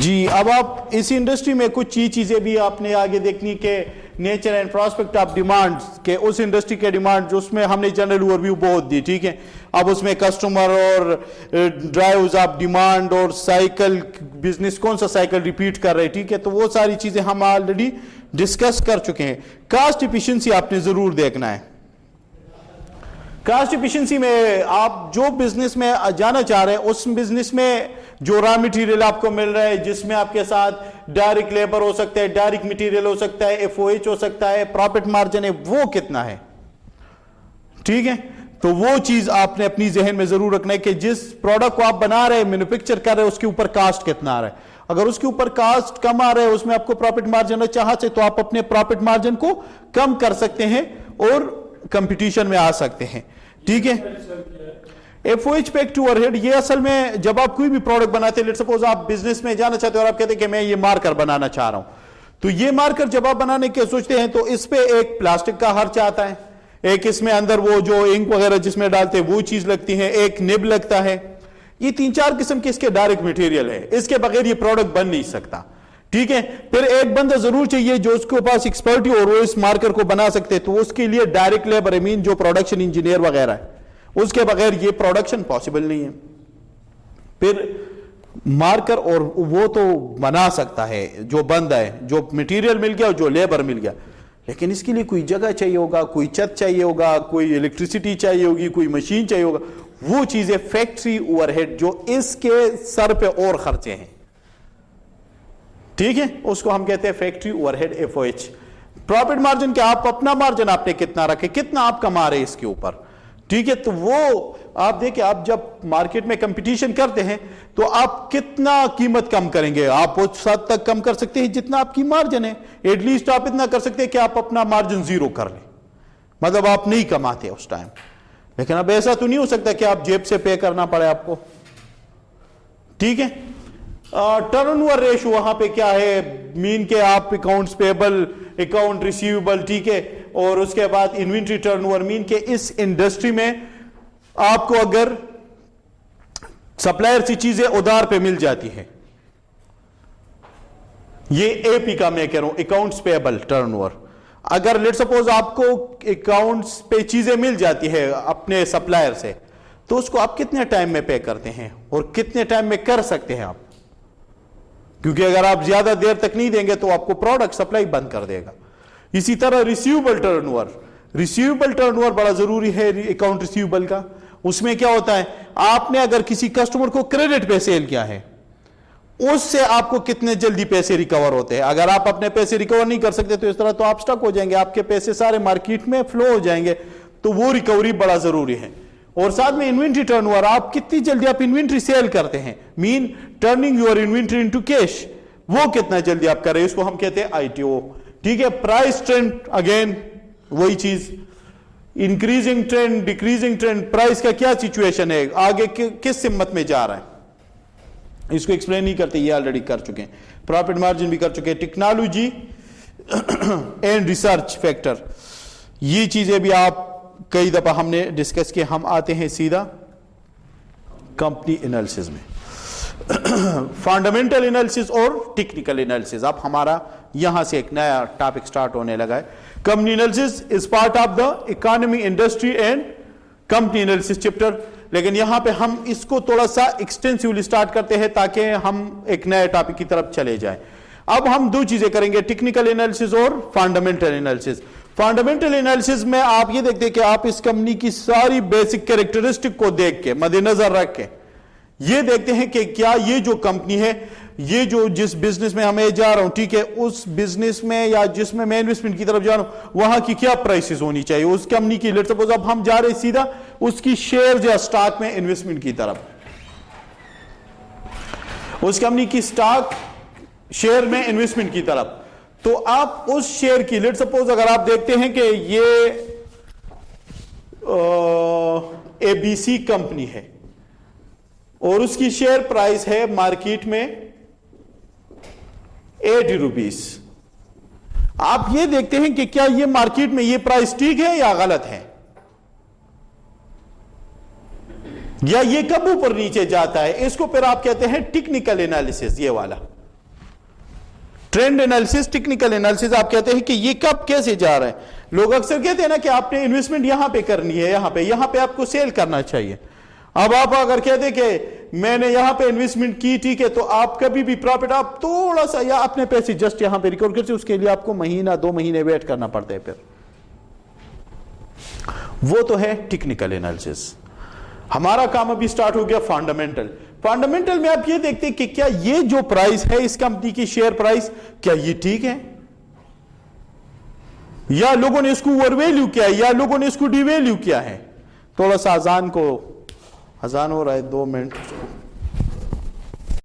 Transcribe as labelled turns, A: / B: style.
A: جی اب آپ اس انڈسٹری میں کچھ چیزیں بھی آپ نے آگے دیکھنی کہ nature and prospect of demand کہ اس انڈسٹری کے ڈیمانڈ جو اس میں ہم نے جنرل اوور ویو بہت دی, ٹھیک ہے. اب اس میں کسٹمر اور ڈرائیوز آف ڈیمانڈ اور سائیکل بزنس کون سا سائیکل ریپیٹ کر رہے, ٹھیک ہے, تو وہ ساری چیزیں ہم آلریڈی ڈسکس کر چکے ہیں. کاسٹ ایفیشنسی آپ نے ضرور دیکھنا ہے. کاسٹ ایفیشنسی میں آپ جو بزنس میں جانا چاہ رہے ہیں اس بزنس میں جو را مٹیریل آپ کو مل رہا ہے, جس میں آپ کے ساتھ ڈائریکٹ لیبر ہو سکتا ہے, ڈائریکٹ مٹیریل ہو سکتا ہے, ایف او ایچ ہو سکتا ہے, پروفٹ مارجن ہے, وہ کتنا ہے, ٹھیک ہے. تو وہ چیز آپ نے اپنی ذہن میں ضرور رکھنا ہے کہ جس پروڈکٹ کو آپ بنا رہے ہیں, مینوفیکچر کر رہے ہیں, اس کے اوپر کاسٹ کتنا آ رہا ہے. اگر اس کے اوپر کاسٹ کم آ رہا ہے, اس میں آپ کو پروفٹ مارجن چاہے سے, تو آپ اپنے پروفٹ مارجن کو کم کر سکتے ہیں اور کمپٹیشن میں آ سکتے ہیں, ٹھیک ہے. F O H pack to overhead ہیڈ, یہ اصل میں جب آپ کوئی بھی پروڈکٹ بناتے ہیں, لیٹ سپوز آپ بزنس میں جانا چاہتے ہیں اور آپ کہتے ہیں کہ میں یہ مارکر بنانا چاہ رہا ہوں, تو یہ مارکر جب آپ بنانے کے سوچتے ہیں تو اس پہ ایک پلاسٹک کا خرچ آتا ہے, ایک اس میں اندر وہ جو انک وغیرہ جس میں ڈالتے ہیں وہ چیز لگتی ہے, ایک نب لگتا ہے. یہ 3-4 قسم کے اس کے ڈائریکٹ مٹیریل ہے, اس کے بغیر یہ پروڈکٹ بن نہیں سکتا, ٹھیک ہے. پھر ایک بندہ ضرور چاہیے جو اس کے پاس ایکسپرٹی اور وہ اس مارکر کو بنا سکتے, تو اس کے لیے ڈائریکٹ لیبر مین جو پروڈکشن انجینئر وغیرہ ہے, اس کے بغیر یہ پروڈکشن پاسبل نہیں ہے. پھر مارکر اور وہ تو بنا سکتا ہے جو بندہ ہے, جو مٹیریل مل گیا, جو لیبر مل گیا, لیکن اس کے لیے کوئی جگہ چاہیے ہوگا, کوئی چھت چاہیے ہوگا, کوئی الیکٹریسٹی چاہیے ہوگی, کوئی مشین چاہیے ہوگا. وہ چیزیں فیکٹری اوور ہیڈ جو اس کے سر پہ اور خرچے ہیں, ٹھیک ہے, اس کو ہم کہتے ہیں فیکٹری اوور ہیڈ ایف او ایچ. پروفٹ مارجن کیا, آپ اپنا مارجن آپ نے کتنا رکھے, کتنا آپ کما رہے اس کے اوپر, ٹھیک ہے. تو وہ آپ دیکھیں, آپ جب مارکیٹ میں کمپٹیشن کرتے ہیں تو آپ کتنا قیمت کم کریں گے, آپ اس حد تک کم کر سکتے ہیں جتنا آپ کی مارجن ہے. ایٹ لیسٹ آپ اتنا کر سکتے ہیں کہ آپ اپنا مارجن زیرو کر لیں, مطلب آپ نہیں کماتے اس ٹائم. لیکن اب ایسا تو نہیں ہو سکتا کہ آپ جیب سے پے کرنا پڑے آپ کو, ٹھیک ہے. ٹرن اوور ریشو وہاں پہ کیا ہے, مین کے آپ اکاؤنٹس پیبل, اکاؤنٹ ریسیویبل, ٹھیک ہے, اور اس کے بعد انوینٹری ٹرن اوور, مین کے اس انڈسٹری میں آپ کو اگر سپلائر سی چیزیں ادھار پہ مل جاتی ہے, یہ اے پی کا میں کہہ رہا ہوں, اکاؤنٹس پیبل ٹرن اوور. اگر لیٹ سپوز آپ کو اکاؤنٹس پہ چیزیں مل جاتی ہے اپنے سپلائر سے, تو اس کو آپ کتنے ٹائم میں پے کرتے ہیں اور کتنے ٹائم میں کر سکتے ہیں آپ, کیونکہ اگر آپ زیادہ دیر تک نہیں دیں گے تو آپ کو پروڈکٹ سپلائی بند کر دے گا. اسی طرح receivable turn over, receivable turn over بڑا ضروری ہے اکاؤنٹ ریسیویبل کا. اس میں کیا ہوتا ہے, آپ نے اگر کسی کسٹمر کو کریڈٹ پہ سیل کیا ہے, اس سے آپ کو کتنے جلدی پیسے ریکور ہوتے ہیں. اگر آپ اپنے پیسے ریکور نہیں کر سکتے تو اس طرح تو آپ سٹک ہو جائیں گے, آپ کے پیسے سارے مارکیٹ میں فلو ہو جائیں گے, تو وہ ریکوری بڑا ضروری ہے. اور ساتھ میں انوینٹری ٹرن اوور, آپ کتنی جلدی آپ انوینٹری سیل کرتے ہیں, mean turning your inventory into cash, وہ کتنا جلدی آپ کر رہے ہیں, اس کو ہم کہتے ہیں آئی ٹی او, ٹھیک ہے. پرائس ٹرینڈ, اگین وہی چیز, increasing trend, decreasing trend, price کا کیا سچویشن ہے, آگے کس سمت میں جا رہا ہے, اس کو ایکسپلین نہیں کرتے, یہ آلریڈی کر چکے ہیں. پروفٹ مارجن بھی کر چکے ہیں. ٹیکنالوجی اینڈ ریسرچ فیکٹر, یہ چیزیں بھی آپ کئی دفعہ ہم نے ڈسکس کیا. ہم آتے ہیں سیدھا کمپنی انالیسز میں, فنڈامنٹل انالیسز اور ٹیکنیکل انالیسز. اب ہمارا یہاں سے ایک نیا ٹاپک سٹارٹ ہونے لگا ہے. Company analysis is part of the economy, industry and company analysis chapter, لیکن یہاں پہ ہم اس کو تھوڑا سا ایکسٹینسولی سٹارٹ کرتے ہیں تاکہ ہم ایک نئے ٹاپک کی طرف چلے جائیں. اب ہم دو چیزیں کریں گے, ٹیکنیکل انالیسز اور فنڈامنٹل انالیسز. فنڈامنٹل انالیسز میں آپ یہ دیکھتے ہیں کہ آپ اس کمپنی کی ساری بیسک کیریکٹرسٹک کو دیکھ کے, مد نظر رکھ کے یہ دیکھتے ہیں کہ کیا یہ جو کمپنی ہے, یہ جو جس بزنس میں ہمیں جا رہا ہوں, ٹھیک ہے, اس بزنس میں یا جس میں انویسٹمنٹ کی طرف جا رہا ہوں, وہاں کی کیا پرائسز ہونی چاہیے اس کمپنی کی. لیٹ سپوز اب ہم جا رہے ہیں سیدھا اس کی شیئر یا سٹاک میں انویسٹمنٹ کی طرف, اس کمپنی کی سٹاک شیئر میں انویسٹمنٹ کی طرف, تو آپ اس شیئر کی, لیٹ سپوز اگر آپ دیکھتے ہیں کہ یہ اے بی سی کمپنی ہے اور اس کی شیئر پرائس ہے مارکیٹ میں 80 روپیز, آپ یہ دیکھتے ہیں کہ کیا یہ مارکیٹ میں یہ پرائس ٹھیک ہے یا غلط ہے, یا یہ کب اوپر نیچے جاتا ہے. اس کو پھر آپ کہتے ہیں ٹیکنیکل انالیسز, یہ والا ٹرینڈ انالیسس، ٹیکنیکل انالیسس آپ کہتے ہیں کہ یہ کب کیسے جا رہا ہے. لوگ اکثر کہتے ہیں نا کہ آپ نے انویسٹمنٹ یہاں پہ کرنی ہے، یہاں پہ آپ کو سیل کرنا چاہیے. اب آپ اگر کہتے کہ میں نے یہاں پہ انویسٹمنٹ کی، ٹھیک ہے، تو آپ کبھی بھی پروفٹ آپ تھوڑا سا یا اپنے پیسے جسٹ یہاں پہ ریکارڈ کرتے، اس کے لیے آپ کو مہینہ 2 مہینے ویٹ کرنا پڑتا ہے. پھر وہ تو ہے ٹیکنیکل انالیسس. ہمارا کام ابھی سٹارٹ ہو گیا فنڈامنٹل. فنڈامنٹل میں آپ یہ دیکھتے ہیں کہ کیا یہ جو پرائس ہے اس کمپنی کی شیئر پرائس، کیا یہ ٹھیک ہے، یا لوگوں نے اس کو اوور ویلیو کیا ہے، یا لوگوں نے اس کو ڈی ویلیو کیا ہے. تھوڑا سا اذان ہو رہا ہے، 2 منٹ.